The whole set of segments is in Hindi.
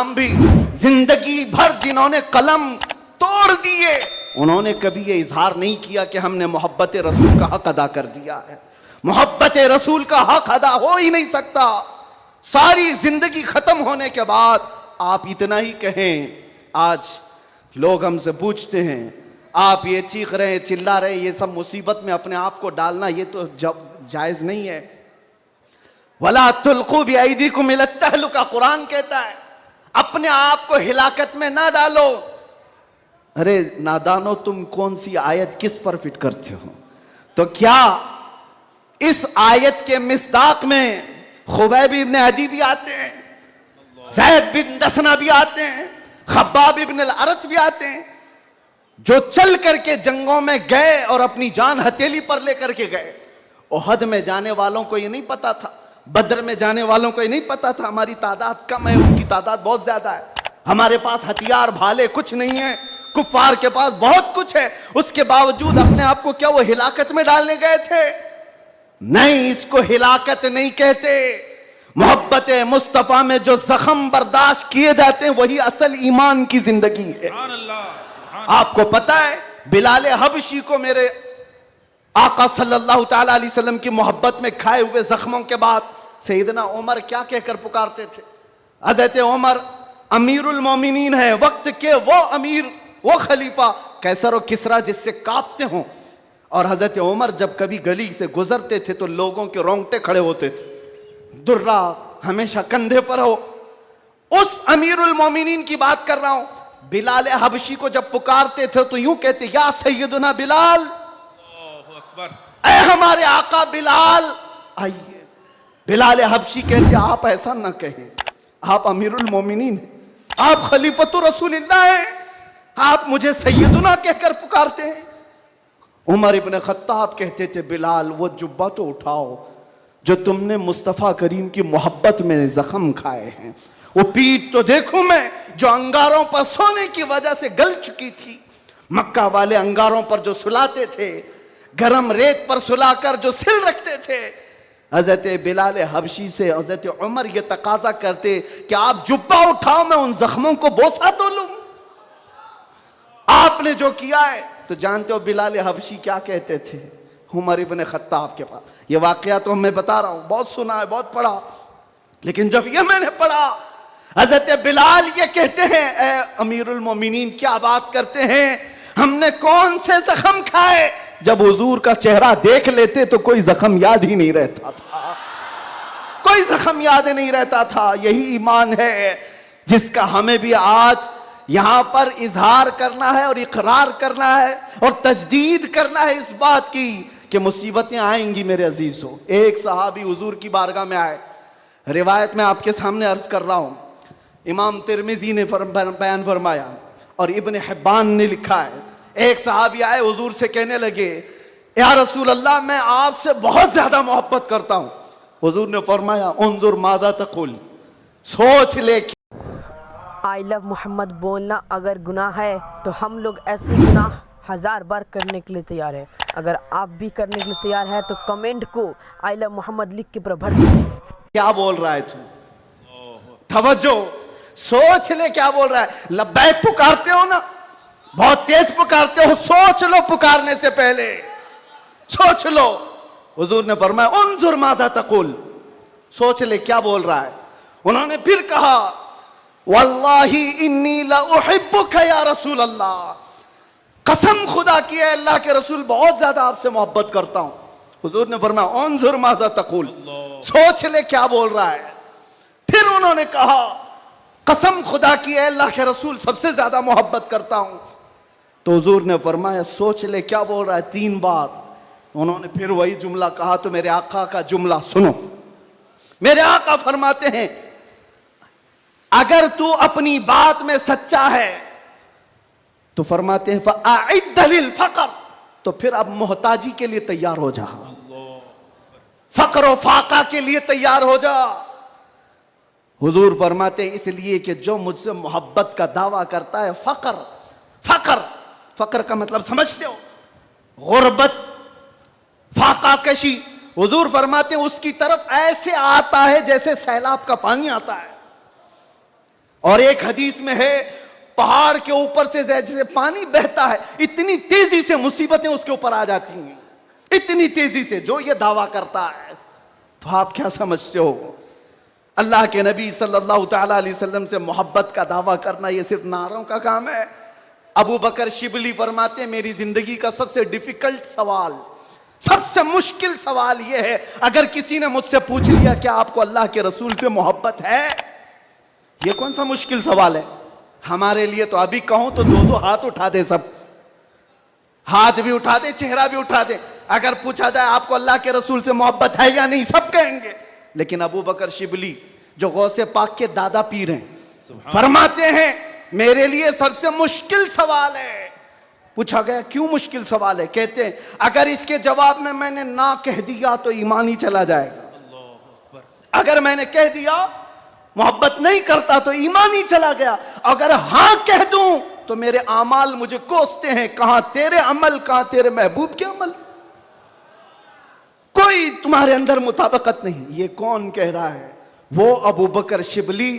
सलाम भी जिंदगी भर जिन्होंने कलम तोड़ दिए, उन्होंने कभी ये इजहार नहीं किया कि हमने मोहब्बत रसूल का हक अदा कर दिया है। मोहब्बत रसूल का हक अदा हो ही नहीं सकता। सारी जिंदगी खत्म होने के बाद आप इतना ही कहें। आज लोग हमसे पूछते हैं, आप ये चीख रहे हैं, चिल्ला रहे हैं, ये सब मुसीबत में अपने आप को डालना ये तो जायज नहीं है। वला तुल्कू बिअयदीकुम इला तहलुका, कुरान कहता है अपने आप को हिलाकत में ना डालो। अरे नादानो, तुम कौन सी आयत किस पर फिट करते हो? तो क्या इस आयत के मिस्दाक में खुबैब इब्न अदी भी आते हैं, ज़ैद बिन दसना भी आते हैं, खब्बाब इब्न अल-अरत भी आते हैं, जो चल करके जंगों में गए और अपनी जान हथेली पर लेकर के गए। ओहद में जाने वालों को ये नहीं पता था, बद्र में जाने वालों को ये नहीं पता था हमारी तादाद कम है, उनकी तादाद बहुत ज्यादा है, हमारे पास हथियार भाले कुछ नहीं है, कुफ्फार के पास बहुत कुछ है। उसके बावजूद अपने आप को क्या वो हिलाकत में डालने गए थे? नहीं, इसको हिलाकत नहीं कहते। मोहब्बत मुस्तफा में जो जख्म बर्दाश्त किए जाते हैं वही असल ईमान की जिंदगी है। आपको पता है बिलाल हबशी को मेरे आका सल्लल्लाहु ताला अलैहि वसल्लम की मोहब्बत में खाए हुए जख्मों के बाद सैयदना उमर क्या कहकर पुकारते थे? हज़रत उमर अमीरुल मोमिनीन है, वक्त के वो अमीर, वो खलीफा, कैसर और किसरा जिससे कांपते हों। और हज़रत उमर जब कभी गली से गुजरते थे तो लोगों के रोंगटे खड़े होते थे, दुर्रा हमेशा कंधे पर हो। उस अमीरुल मोमिनीन की बात कर रहा हूं। बिलाल हबशी को जब पुकारते थे तो यूं कहते, या सैयदुना बिलाल, ऐ हमारे आका बिलाल आइए। बिलाल हबशी कहते, आप ऐसा ना कहें, आप अमीरुल मोमिनीन हैं, आप खलीफतुर रसूलिल्लाह हैं, आप मुझे सैयदुना कहकर पुकारते हैं। उमर इब्न खत्ताब कहते थे, बिलाल वो जुब्बा तो उठाओ जो तुमने मुस्तफ़ा करीम की मोहब्बत में जख्म खाए हैं, वो पीठ तो देखूं मैं जो अंगारों पर सोने की वजह से गल चुकी थी। मक्का वाले अंगारों पर जो सुलाते थे, गरम रेत पर सुलाकर जो सिल रखते थे। हजरत बिलाल हबशी से हजरत उमर ये तकाजा करते कि आप जुब्बा उठाओ, मैं उन जख्मों को बोसा तो लूं। आपने जो किया है तो जानते हो बिलाल हबशी क्या कहते थे उमर इब्न खत्ताब के पास? ये वाकया तो मैं बता रहा हूं, बहुत सुना है, बहुत पढ़ा, लेकिन जब ये मैंने पढ़ा, हजरत बिलाल ये कहते हैं, ए अमीरुल मोमिनीन क्या बात करते हैं, हमने कौन से जख्म खाए? जब हुजूर का चेहरा देख लेते तो कोई जख्म याद ही नहीं रहता था, कोई जख्म याद नहीं रहता था। यही ईमान है जिसका हमें भी आज यहां पर इजहार करना है और इकरार करना है और तजदीद करना है इस बात की कि मुसीबतें आएंगी मेरे अजीजों। एक सहाबी हुजूर की बारगाह में आए, रिवायत में आपके सामने अर्ज कर रहा हूं, इमाम तिरमिजी ने बयान फरमाया और इब्न हिब्बान ने लिखा है। एक सहाबी आए, हुजूर से कहने लगे, या रसूल अल्लाह, मैं आपसे बहुत ज्यादा मोहब्बत करता हूं। हुजूर ने फरमाया, उन्जुर मादा तकुल, सोच ले। आई लव मोहम्मद बोलना अगर गुनाह है तो हम लोग ऐसे गुनाह 1000 बार करने के लिए तैयार है। अगर आप भी करने के लिए तैयार है तो कमेंट को आई लव मोहम्मद लिख के पूरा भर दीजिए। क्या बोल रहा है तू? तवज्जो, सोच ले क्या बोल रहा है। लब्बैक पुकारते हो ना, बहुत तेज पुकारते हो, सोच लो पुकारने से पहले, सोच लो। हुजूर ने फरमाया, उन्जुर माज़ा तकुल, सोच ले क्या बोल रहा है। उन्होंने फिर कहा, वल्लाही इन्नी ला उहिब्बुका या रसूल अल्लाह, कसम खुदा की है अल्लाह के रसूल बहुत ज्यादा आपसे मोहब्बत करता हूं। हुजूर ने फरमाया, उन्जुर माज़ा तकुल, सोच ले क्या बोल रहा है। फिर उन्होंने कहा, कसम खुदा की है अल्लाह के रसूल सबसे ज्यादा मोहब्बत करता हूं। तो हुजूर ने फरमाया, सोच ले क्या बोल रहा है। 3 बार उन्होंने फिर वही जुमला कहा। तो मेरे आका का जुमला सुनो। मेरे आका फरमाते हैं, अगर तू अपनी बात में सच्चा है तो फरमाते हैं, फ़अइद्द लिल फ़क़र, तो फिर अब मोहताजी के लिए तैयार हो जा, फक्र और फाका के लिए तैयार हो जा। हुजूर फरमाते हैं, इसलिए कि जो मुझसे मोहब्बत का दावा करता है, फक्र, फक्र, फक्र का मतलब समझते हो? गुर्बत, फाका कशी। हुजूर फरमाते हैं, उसकी तरफ ऐसे आता है जैसे सैलाब का पानी आता है। और एक हदीस में है, पहाड़ के ऊपर से जैसे पानी बहता है, इतनी तेजी से मुसीबतें उसके ऊपर आ जाती हैं, इतनी तेजी से, जो ये दावा करता है। तो आप क्या समझते हो, अल्लाह के नबी सल्लल्लाहु तआला अलैहि वसल्लम से मोहब्बत का दावा करना ये सिर्फ नारों का काम है? अबू बकर शिबली फरमाते, मेरी जिंदगी का सबसे डिफिकल्ट सवाल, सबसे मुश्किल सवाल यह है, अगर किसी ने मुझसे पूछ लिया कि आपको अल्लाह के रसूल से मोहब्बत है, यह कौन सा मुश्किल सवाल है हमारे लिए? तो अभी कहूं तो दो दो हाथ उठा दे, सब हाथ भी उठा दे, चेहरा भी उठा दे। अगर पूछा जाए आपको अल्लाह के रसूल से मोहब्बत है या नहीं, सब कहेंगे। लेकिन अबू बकर शिबली जो गौसे पाक के दादा पीर हैं, फरमाते हैं मेरे लिए सबसे मुश्किल सवाल है। पूछा गया क्यों मुश्किल सवाल है? कहते हैं अगर इसके जवाब में मैंने ना कह दिया तो ईमान ही चला जाएगा, अगर मैंने कह दिया मोहब्बत नहीं करता तो ईमान ही चला गया, अगर हां कह दूं तो मेरे अमाल मुझे कोसते हैं, कहां तेरे अमल, कहां तेरे महबूब के अमल, कोई तुम्हारे अंदर मुताबिकत नहीं। ये कौन कह रहा है? वो अबू बकर शिबली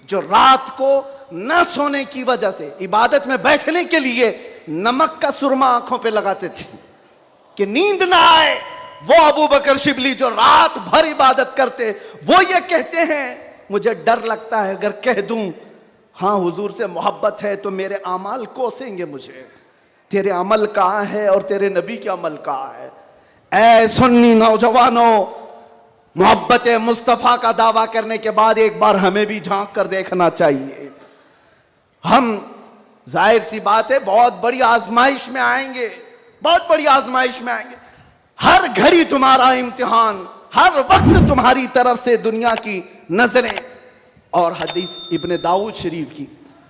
जो रात को न सोने की वजह से इबादत में बैठने के लिए नमक का सुरमा आंखों पे लगाते थे कि नींद ना आए। वो अबू बकर शिबली जो रात भर इबादत करते, वो ये कहते हैं मुझे डर लगता है अगर कह दूं हां हुजूर से मोहब्बत है तो मेरे अमाल कोसेंगे मुझे, तेरे अमल कहां है और तेरे नबी के अमल कहां है? ऐ सुन्नी नौजवानों, मोहब्बत मुस्तफा का दावा करने के बाद एक बार हमें भी झांक कर देखना चाहिए। हम जाहिर सी बात है बहुत बड़ी आजमाइश में आएंगे, बहुत बड़ी आजमाइश में आएंगे। हर घड़ी तुम्हारा इम्तिहान, हर वक्त तुम्हारी तरफ से दुनिया की नजरें। और हदीस इब्ने दाऊद शरीफ की,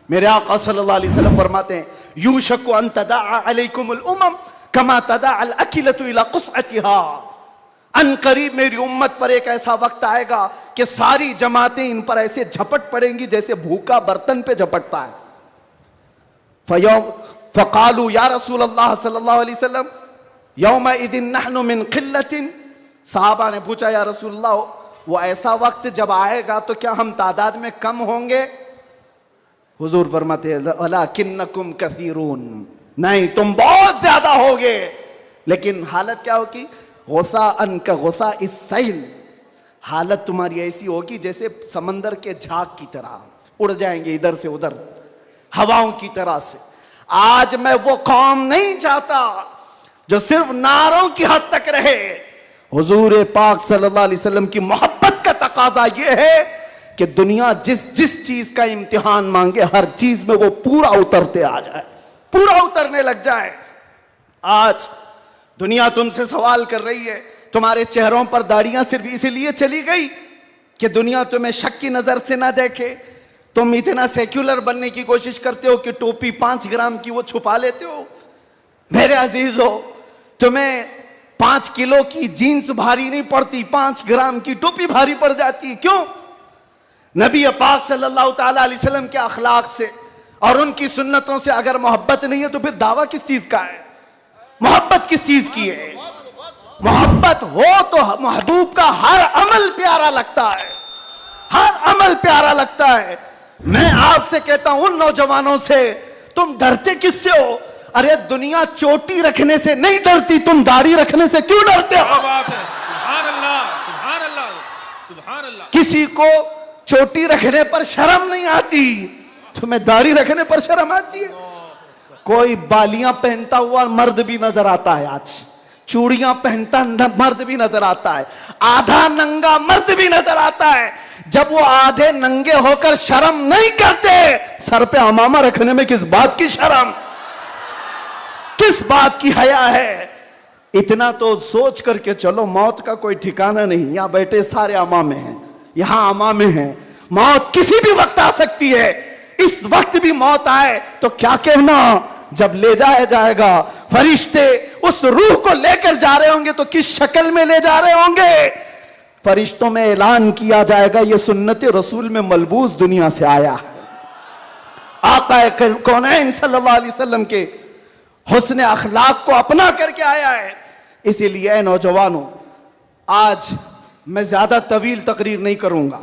मेरे आका सल्लल्लाहु अलैहि वसल्लम फरमाते हैं यूशकु अन तदाअ अलैकुमुल उमम कमा तदाअल अकिलतु इला क़ुस्अतिहा। अन करीब मेरी उम्मत पर एक ऐसा वक्त आएगा कि सारी जमातें इन पर ऐसे झपट पड़ेंगी जैसे भूखा बर्तन पे झपटता है। फ़क़ालू या रसूल अल्लाह सल्लल्लाहु अलैहि वसल्लम यौमइज़िन नहनु मिन क़िल्लतिन। साहबा ने पूछा या रसूल अल्लाह, वो ऐसा वक्त जब आएगा तो क्या हम तादाद में कम होंगे? हुजूर फरमाते हैं वलाकिन्नकुम कसीरून, नहीं तुम बहुत ज्यादा होगे। लेकिन हालत क्या होगी? गुस्सा अन का गुस्सा इस सैल, हालत तुम्हारी ऐसी होगी जैसे समंदर के झाग की तरह, उड़ जाएंगे इधर से उधर हवाओं की तरह से। आज मैं वो कौम नहीं चाहता जो सिर्फ नारों की हद तक रहे। हुजूर पाक सल्लल्लाहु अलैहि वसल्लम की मोहब्बत का तकाजा यह है कि दुनिया जिस जिस चीज का इम्तिहान मांगे हर चीज में वो पूरा उतरते आ जाए, पूरा उतरने लग जाए। आज दुनिया तुमसे सवाल कर रही है, तुम्हारे चेहरों पर दाढ़ियां सिर्फ इसलिए चली गई कि दुनिया तुम्हें शक की नजर से ना देखे। तुम इतना सेक्युलर बनने की कोशिश करते हो कि टोपी 5 ग्राम की वो छुपा लेते हो। मेरे अजीजों, तुम्हें 5 किलो की जीन्स भारी नहीं पड़ती, 5 ग्राम की टोपी भारी पड़ जाती है। क्यों? नबी पाक सल्लल्लाहु तआला अलैहि वसल्लम के अखलाक से और उनकी सुन्नतों से अगर मोहब्बत नहीं है तो फिर दावा किस चीज का है? मोहब्बत किस चीज की है? मोहब्बत हो तो महबूब का हर अमल प्यारा लगता है, हर अमल प्यारा लगता है। मैं आपसे कहता हूं उन नौजवानों से, तुम डरते किससे हो? अरे दुनिया चोटी रखने से नहीं डरती, तुम दाढ़ी रखने से क्यों डरते हो? सुभान अल्लाह, सुभान अल्लाह, सुभान अल्लाह। किसी को चोटी रखने पर शर्म नहीं आती, तुम्हें दाढ़ी रखने पर शर्म आती है। कोई बालियां पहनता हुआ मर्द भी नजर आता है, आज चूड़ियां पहनता मर्द भी नजर आता है, आधा नंगा मर्द भी नजर आता है। जब वो आधे नंगे होकर शर्म नहीं करते, सर पे अमामा रखने में किस बात की शर्म, किस बात की हया है? इतना तो सोच करके चलो, मौत का कोई ठिकाना नहीं। यहां बैठे सारे अमामे हैं, यहां अमामे हैं, मौत किसी भी वक्त आ सकती है। इस वक्त भी मौत आए तो क्या कहना, जब ले जाया जाएगा फरिश्ते उस रूह को लेकर जा रहे होंगे तो किस शक्ल में ले जा रहे होंगे? फरिश्तों में ऐलान किया जाएगा ये सुन्नत रसूल में मलबूस दुनिया से आया है, आका कौनैन सल्लल्लाहु अलैहि वसल्लम के हुस्न अखलाक को अपना करके आया है। इसीलिए नौजवानों, आज मैं ज्यादा तवील तकरीर नहीं करूंगा,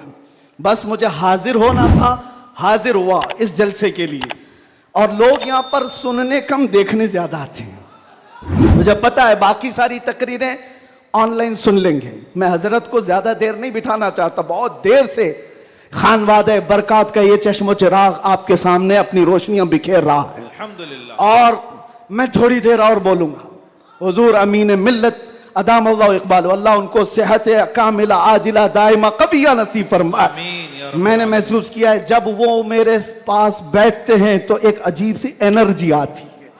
बस मुझे हाजिर होना था हाजिर हुआ इस जलसे के लिए, और लोग यहां पर सुनने कम देखने ज्यादा आते हैं। मुझे पता है बाकी सारी तकरीरें ऑनलाइन सुन लेंगे। मैं हजरत को ज्यादा देर नहीं बिठाना चाहता, बहुत देर से खानवादे बरकत का ये चश्मो चिराग आपके सामने अपनी रोशनियां बिखेर रहा है, अल्हम्दुलिल्लाह। और मैं थोड़ी देर और बोलूंगा। हुजूर अमीन मिल्लत अदाम अल्लाह इकबाल, अल्लाह उनको सेहत कामिला आजिला दाइमा कबिया नसीब फरमाए। आमीन या रब्बल मैंने महसूस किया है जब वो मेरे पास बैठते हैं तो एक अजीब सी एनर्जी आती है।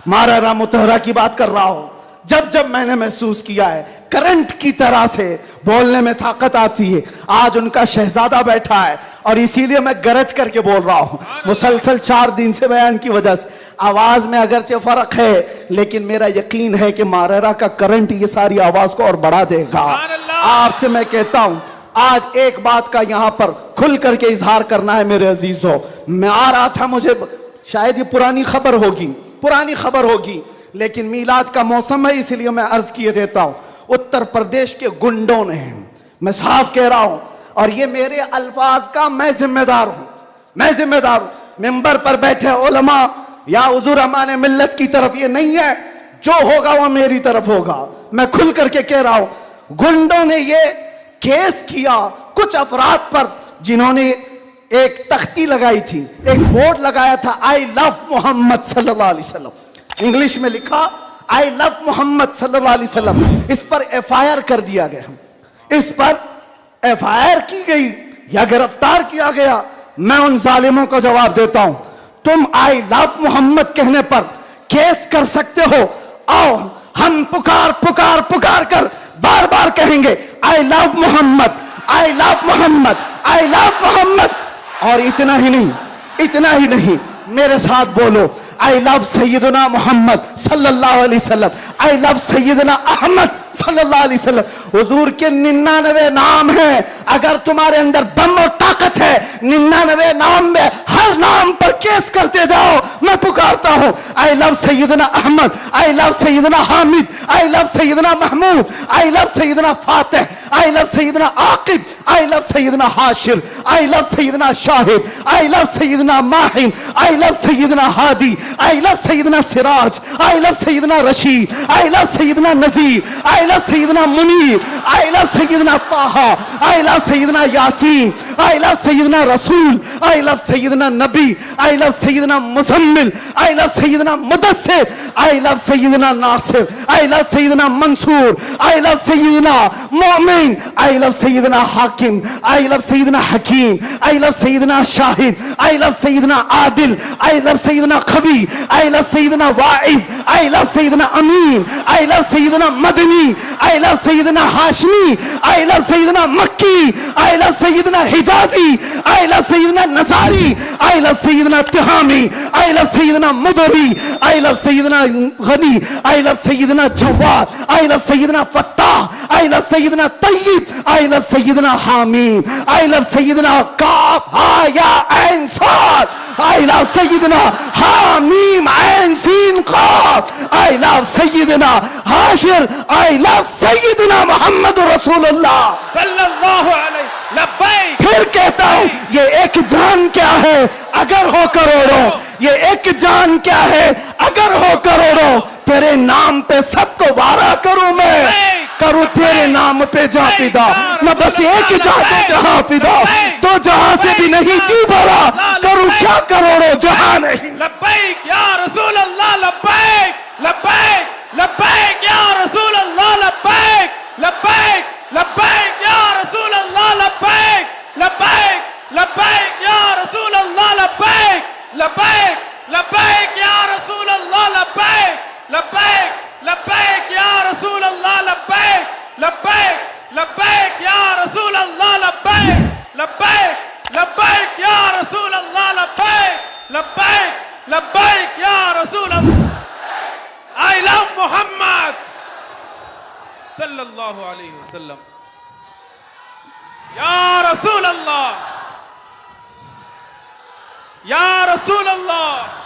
मारा मुतहरा की बात कर रहा हूं, जब जब मैंने महसूस किया है करंट की तरह से बोलने में ताकत आती है। आज उनका शहजादा बैठा है और इसीलिए मैं गरज करके बोल रहा हूं। मुसलसल 4 दिन से बयान की वजह से आवाज में अगरचे फर्क है, लेकिन मेरा यकीन है कि मारेरा का करंट ये सारी आवाज को और बढ़ा देगा। आपसे मैं कहता हूं आज एक बात का यहां पर खुल करके इजहार करना है मेरे अजीजों। मैं आ रहा था, मुझे शायद ये पुरानी खबर होगी, लेकिन मीलाद का मौसम है इसलिए मैं अर्ज किए देता हूं। उत्तर प्रदेश के गुंडों ने, मैं साफ कह रहा हूं, और ये मेरे अल्फाज का मैं जिम्मेदार हूं। मिंबर पर बैठे उलमा या हुजूर अमान मिल्लत की तरफ ये नहीं है, जो होगा वो मेरी तरफ होगा। मैं खुल करके कह रहा हूं, गुंडों ने ये केस किया कुछ अफराद पर जिन्होंने एक तख्ती लगाई थी, एक बोर्ड लगाया था, आई लव मोहम्मद सल्लल्लाहु अलैहि वसल्लम, इंग्लिश में लिखा आई लव मोहम्मद सल्लल्लाहु अलैहि वसल्लम। इस पर एफआईआर कर दिया गया, इस पर एफआईआर की गई या गिरफ्तार किया गया। मैं उन जालिमों को जवाब देता हूं, तुम आई लव मोहम्मद कहने पर केस कर सकते हो, आओ हम पुकार कर बार बार कहेंगे I love Mohammad, I love Mohammad, I love Mohammad. और इतना ही नहीं, मेरे साथ बोलो, आई लव सैयदना मोहम्मद सल्लल्लाहु अलैहि वसल्लम, आई लव सैयदना अहमद सल्लल्लाहु अलैहि वसल्लम। हुजूर के 99 नाम हैं, अगर तुम्हारे अंदर दम और ताकत है 99 नाम में हर नाम पर केस करते जाओ। मैं पुकारता हूं, I love Sayyidina Ahmad, I love Sayyidina Hamid, I love Sayyidina Mahmood, I love Sayyidina Fatih, I love Sayyidina Aqib, I love Sayyidina Hashir, I love Sayyidina Shahid, I love Sayyidina Mahim, I love Sayyidina Hadi, I love Sayyidina Siraj, I love Sayyidina Rashid, I love Sayyidina Nazir, I love Sayyidina Munir, I love Sayyidina Taha, I love Sayyidina Yasin, I love Sayyidina Rasool, I love Syedna Nabi, I love Sayyidina Muzammil, I love Sayyidina Mudassir, I love Sayyidina Nasir, I love Sayyidina Mansoor, I love Sayyidina Momin, I love Sayyidina Hakim, I love Sayyidina Hakeem, I love Sayyidina Shahid, I love Sayyidina Adil, I love Sayyidina Qawi, I love Sayyidina Waiz, I love Sayyidina Amin, I love Sayyidina Madani, I love Sayyidina Hashmi, I love Sayyidina Makki, I love Sayyidina Hijazi, I love Sayyidina nursery, I love Sayyidina Tihami, I love Sayyidina Mudri, I love Sayyidina Ghani, I love Sayyidina Jawad, I love Sayyidina Fattah, I love Sayyidina Tayyab, I love Sayyidina Hameem, I love Sayyidina Kaf Ha Ya Ain Sad, I love Sayyidina Hameem Ain Seen Qaf, I love Sayyidina Hashir, I love Sayyidina Mohammad रसूलुल्लाह सल्लल्लाहु अलैहि लब्बैक। फिर कहता हूं, ये एक जान क्या है अगर हो करोड़ों, ये एक जान क्या है अगर हो करोड़ों, तेरे नाम पे सबको वारा करूं मैं, करूं तेरे नाम पे जा फिदा, मैं बस एक जान पे जहां फिदा, तो जहां से भी नहीं जी भरा, करूं क्या करोड़ों जहां नहीं। लब्बैक या रसूल अल्लाह, लब्बैक लब्बैक लब्बैक या रसूल अल्लाह, लब्बैक लब्बैक लब्बैक या रसूल अल्लाह, लब्बैक लब्बैक लब्बैक या रसूल अल्लाह, लब्बैक लब्बैक लब्बैक या रसूल अल्लाह, लब्बैक लब्बैक लब्बैक या रसूल अल्लाह, लब्बैक लब्बैक लब्बैक या रसूल अल्लाह, लब्बैक लब्बैक लब्बैक या रसूल अल्लाह, लब्बैक लब्बैक लब्बैक या रसूल अल्लाह। आई लव मोहम्मद सल्लल्लाहु अलैहि वसल्लम, या रसूल अल्लाह, या रसूल अल्लाह।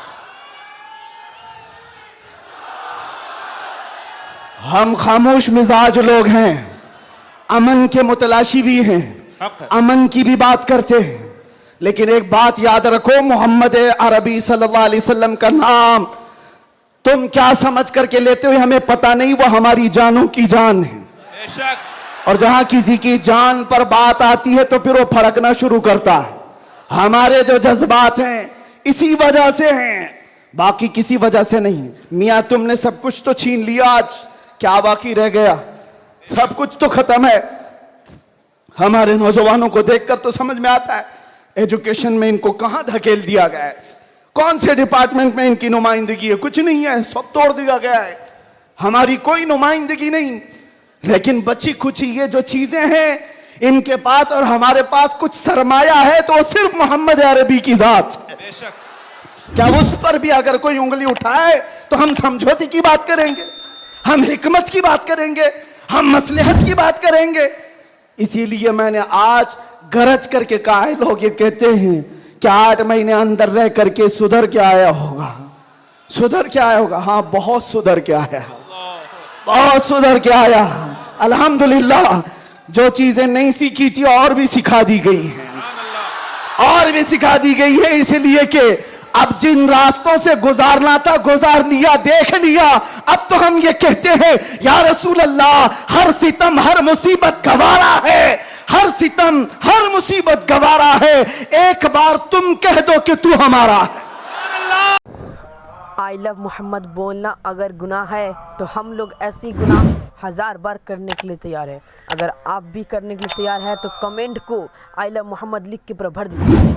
हम खामोश मिजाज लोग हैं, अमन के मुतलाशी भी हैं, अमन की भी बात करते हैं, लेकिन एक बात याद रखो, मोहम्मद अरबी सल्लल्लाहु अलैहि वसल्लम का नाम तुम क्या समझ करके लेते हो हमें पता नहीं, वो हमारी जानों की जान है। बेशक। और जहां किसी की जान पर बात आती है तो फिर वो फड़कना शुरू करता है। हमारे जो जज्बात हैं इसी वजह से हैं, बाकी किसी वजह से नहीं। मियां तुमने सब कुछ तो छीन लिया, आज क्या बाकी रह गया? सब कुछ तो खत्म है। हमारे नौजवानों को देखकर तो समझ में आता है एजुकेशन में इनको कहां धकेल दिया गया है, कौन से डिपार्टमेंट में इनकी नुमाइंदगी है? कुछ नहीं है, सब तोड़ दिया गया है, हमारी कोई नुमाइंदगी नहीं। लेकिन बची खुची ये जो चीजें हैं इनके पास और हमारे पास कुछ सरमाया है तो सिर्फ मोहम्मद अरबी की जात है। बेशक। क्या उस पर भी अगर कोई उंगली उठाए तो हम समझौते की बात करेंगे, हम हिकमत की बात करेंगे, हम मसलहत की बात करेंगे। इसीलिए मैंने आज गरज करके कहा है, लोग ये कहते हैं कि 8 महीने अंदर रह करके सुधर के आया होगा, सुधर के आया होगा। हाँ, बहुत सुधर के आया, बहुत सुधर के आया। अल्हम्दुलिल्लाह, जो चीजें नहीं सीखी थी और भी सिखा दी गई हैं, और भी सिखा दी गई है। इसलिए कि अब जिन रास्तों से गुजारना था गुजार लिया, देख लिया। अब तो हम ये कहते हैं या रसूल अल्लाह, हर सितम हर मुसीबत गवारा है, हर सितम हर मुसीबत गवारा है, एक बार तुम कह दो कि तू हमारा है। आई लव मोहम्मद बोलना अगर गुनाह है तो हम लोग ऐसी गुनाह 1000 बार करने के लिए तैयार है। अगर आप भी करने के लिए तैयार है तो कमेंट को आई लव मोहम्मद लिख के ऊपर भर दीजिए।